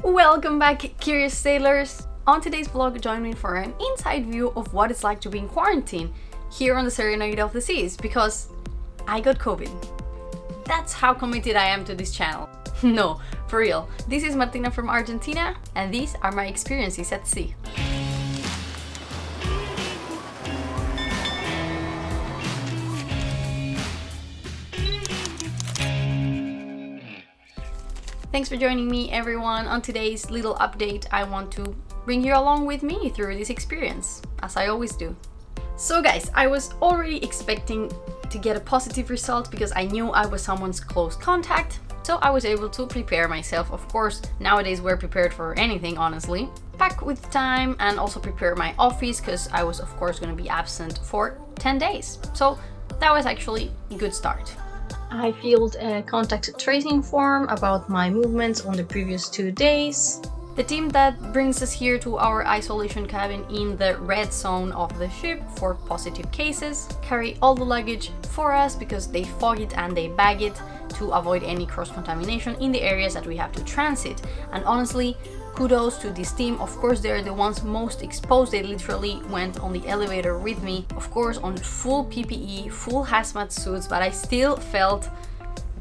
Welcome back, curious sailors! On today's vlog, join me for an inside view of what it's like to be in quarantine here on the Serenade of the Seas, because I got COVID. That's how committed I am to this channel. No, for real. This is Martina from Argentina, and these are my experiences at sea. Thanks for joining me, everyone. On today's little update, I want to bring you along with me through this experience, as I always do. So guys, I was already expecting to get a positive result because I knew I was someone's close contact, so I was able to prepare myself. Of course, nowadays we're prepared for anything, honestly. Pack with time and also prepare my office because I was of course going to be absent for 10 days. So that was actually a good start. I filled a contact tracing form about my movements on the previous 2 days. The team that brings us here to our isolation cabin in the red zone of the ship for positive cases carry all the luggage for us because they fog it and they bag it to avoid any cross-contamination in the areas that we have to transit. And honestly, kudos to this team. Of course, they're the ones most exposed. They literally went on the elevator with me, of course on full PPE, full hazmat suits, but I still felt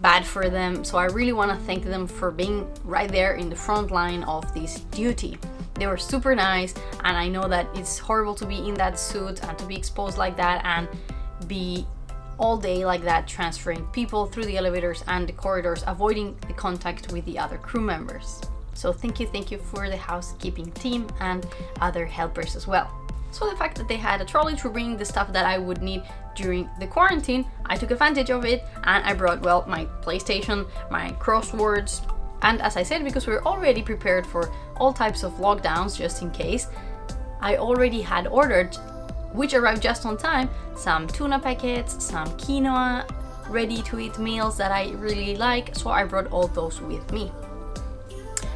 bad for them. So I really want to thank them for being right there in the front line of this duty. They were super nice, and I know that it's horrible to be in that suit and to be exposed like that and be all day like that, transferring people through the elevators and the corridors, avoiding the contact with the other crew members. So thank you for the housekeeping team and other helpers as well. So the fact that they had a trolley to bring the stuff that I would need during the quarantine, I took advantage of it and I brought, well, my PlayStation, my crosswords, and as I said, because we were already prepared for all types of lockdowns just in case, I already had ordered, which arrived just on time, some tuna packets, some quinoa, ready-to-eat meals that I really like, so I brought all those with me.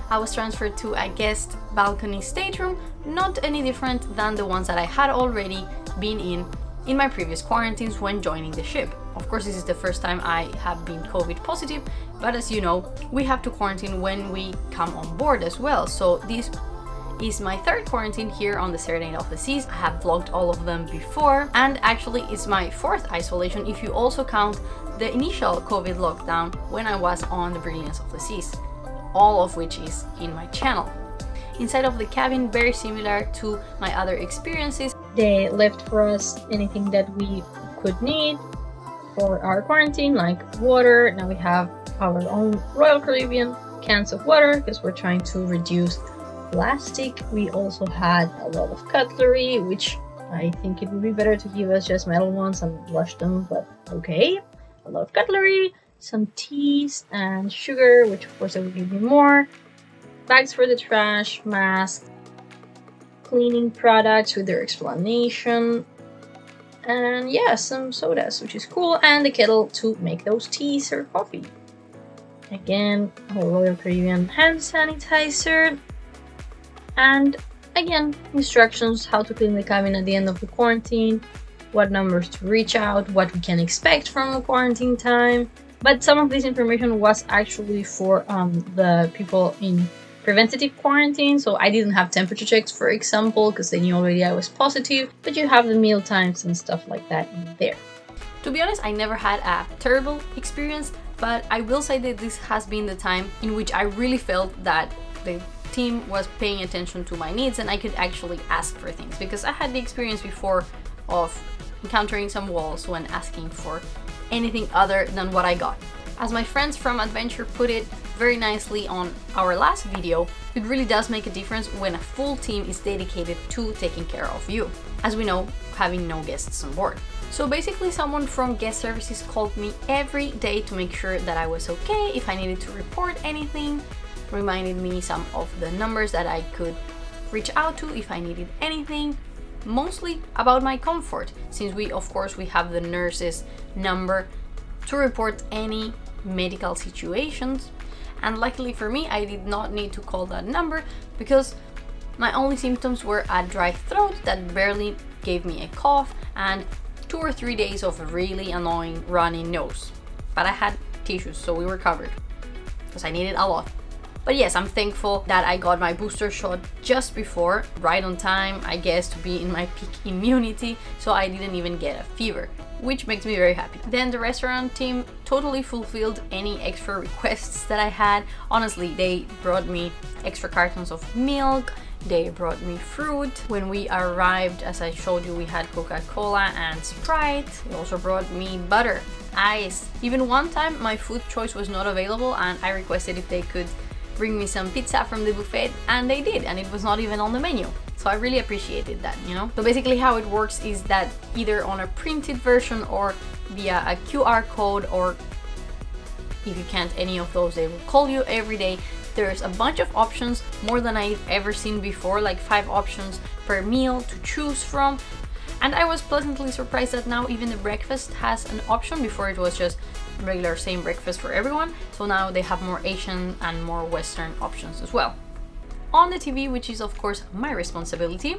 I was transferred to a guest balcony stateroom, not any different than the ones that I had already been in my previous quarantines when joining the ship. Of course, this is the first time I have been COVID positive, but as you know, we have to quarantine when we come on board as well. So this is my third quarantine here on the Serenade of the Seas. I have vlogged all of them before, and actually it's my fourth isolation if you also count the initial COVID lockdown when I was on the Brilliance of the Seas, all of which is in my channel. Inside of the cabin, very similar to my other experiences. They left for us anything that we could need for our quarantine, like water. Now we have our own Royal Caribbean cans of water because we're trying to reduce plastic. We also had a lot of cutlery, which I think it would be better to give us just metal ones and wash them, but okay. A lot of cutlery, some teas and sugar, which of course I will give you more. Bags for the trash, masks, cleaning products with their explanation, and yeah, some sodas, which is cool, and the kettle to make those teas or coffee. Again, our Royal Caribbean hand sanitizer, and again, instructions how to clean the cabin at the end of the quarantine, what numbers to reach out, what we can expect from the quarantine time. But some of this information was actually for the people in preventative quarantine, so I didn't have temperature checks, for example, because they knew already I was positive, but you have the meal times and stuff like that in there. To be honest, I never had a terrible experience, but I will say that this has been the time in which I really felt that the team was paying attention to my needs and I could actually ask for things, because I had the experience before of encountering some walls when asking for anything other than what I got. As my friends from Adventure put it very nicely on our last video, it really does make a difference when a full team is dedicated to taking care of you. As we know, having no guests on board. So basically someone from guest services called me every day to make sure that I was okay, if I needed to report anything, reminded me some of the numbers that I could reach out to if I needed anything, mostly about my comfort, since we have the nurse's number to report any medical situations. And luckily for me, I did not need to call that number because my only symptoms were a dry throat that barely gave me a cough and 2 or 3 days of a really annoying runny nose. But I had tissues, so we were covered because I needed a lot. But yes, I'm thankful that I got my booster shot just before, right on time, I guess, to be in my peak immunity, so I didn't even get a fever, which makes me very happy. Then the restaurant team totally fulfilled any extra requests that I had. Honestly, they brought me extra cartons of milk, they brought me fruit. When we arrived, as I showed you, we had Coca-Cola and Sprite. They also brought me butter, ice. Even one time my food choice was not available and I requested if they could bring me some pizza from the buffet, and they did, and it was not even on the menu. So I really appreciated that, you know? So basically how it works is that either on a printed version or via a QR code, or if you can't any of those, they will call you every day. There's a bunch of options, more than I've ever seen before, like 5 options per meal to choose from. And I was pleasantly surprised that now even the breakfast has an option. Before it was just regular same breakfast for everyone, so now they have more Asian and more Western options as well. On the TV, which is of course my responsibility,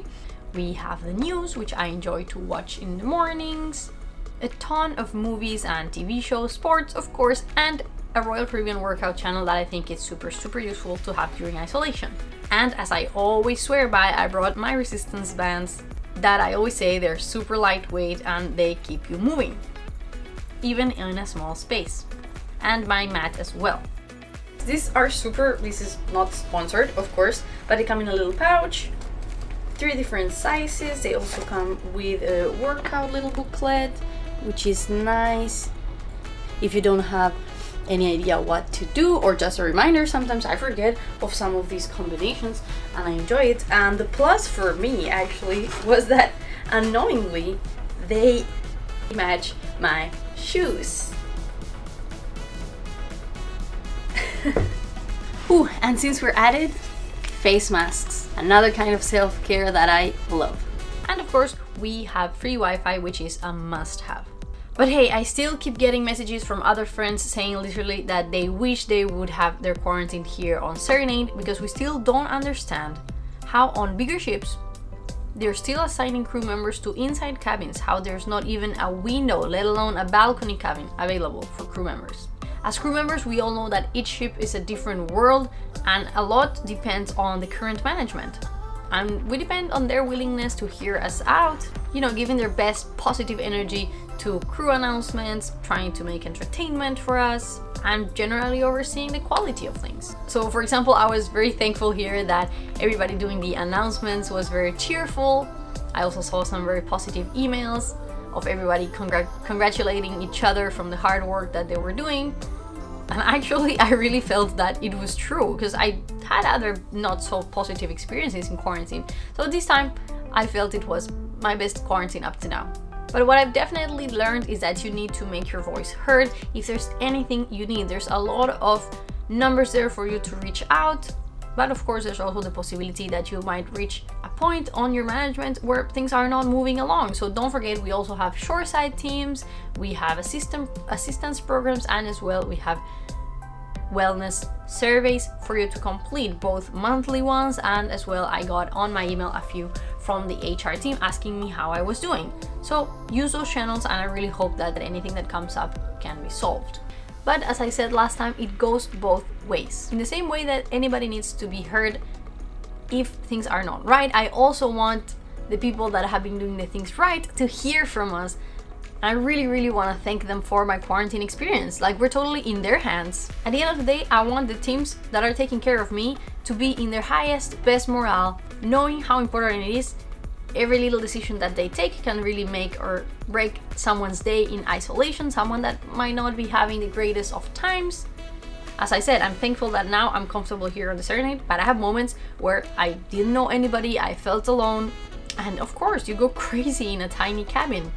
we have the news, which I enjoy to watch in the mornings, a ton of movies and TV shows, sports of course, and a Royal Caribbean workout channel that I think is super useful to have during isolation. And as I always swear by, I brought my resistance bands that I always say they're super lightweight and they keep you moving, even in a small space. And my mat as well. These are super, this is not sponsored of course, but they come in a little pouch, 3 different sizes. They also come with a workout little booklet, which is nice if you don't have any idea what to do, or just a reminder. Sometimes I forget of some of these combinations and I enjoy it. And the plus for me actually was that unknowingly they match my shoes. Ooh, and since we're at it, face masks, another kind of self-care that I love. And of course we have free Wi-Fi, which is a must-have. But hey, I still keep getting messages from other friends saying literally that they wish they would have their quarantine here on Serenade, because we still don't understand how on bigger ships they're still assigning crew members to inside cabins, how there's not even a window, let alone a balcony cabin available for crew members. As crew members, we all know that each ship is a different world and a lot depends on the current management. And we depend on their willingness to hear us out, you know, giving their best positive energy to crew announcements, trying to make entertainment for us, and generally overseeing the quality of things. So for example, I was very thankful here that everybody doing the announcements was very cheerful. I also saw some very positive emails of everybody congratulating each other from the hard work that they were doing. And actually, I really felt that it was true, because I had other not so positive experiences in quarantine. So this time, I felt it was my best quarantine up to now. But what I've definitely learned is that you need to make your voice heard. If there's anything you need, there's a lot of numbers there for you to reach out. But of course, there's also the possibility that you might reach a point on your management where things are not moving along. So don't forget, we also have shoreside teams, we have assistance programs, and as well we have wellness surveys for you to complete, both monthly ones, and as well I got on my email a few from the HR team asking me how I was doing. So use those channels, and I really hope that anything that comes up can be solved. But as I said last time, it goes both ways. In the same way that anybody needs to be heard if things are not right, I also want the people that have been doing the things right to hear from us. I really want to thank them for my quarantine experience. Like, we're totally in their hands. At the end of the day, I want the teams that are taking care of me to be in their highest, best morale, knowing how important it is. Every little decision that they take can really make or break someone's day in isolation, someone that might not be having the greatest of times. As I said, I'm thankful that now I'm comfortable here on the Serenade, but I have moments where I didn't know anybody, I felt alone, and of course you go crazy in a tiny cabin.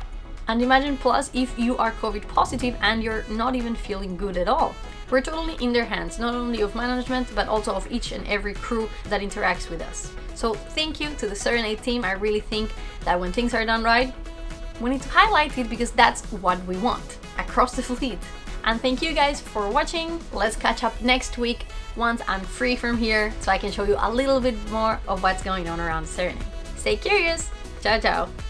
And imagine plus if you are COVID positive and you're not even feeling good at all. We're totally in their hands, not only of management, but also of each and every crew that interacts with us. So thank you to the Serenade team. I really think that when things are done right, we need to highlight it, because that's what we want across the fleet. And thank you guys for watching. Let's catch up next week once I'm free from here, so I can show you a little bit more of what's going on around Serenade. Stay curious. Ciao, ciao.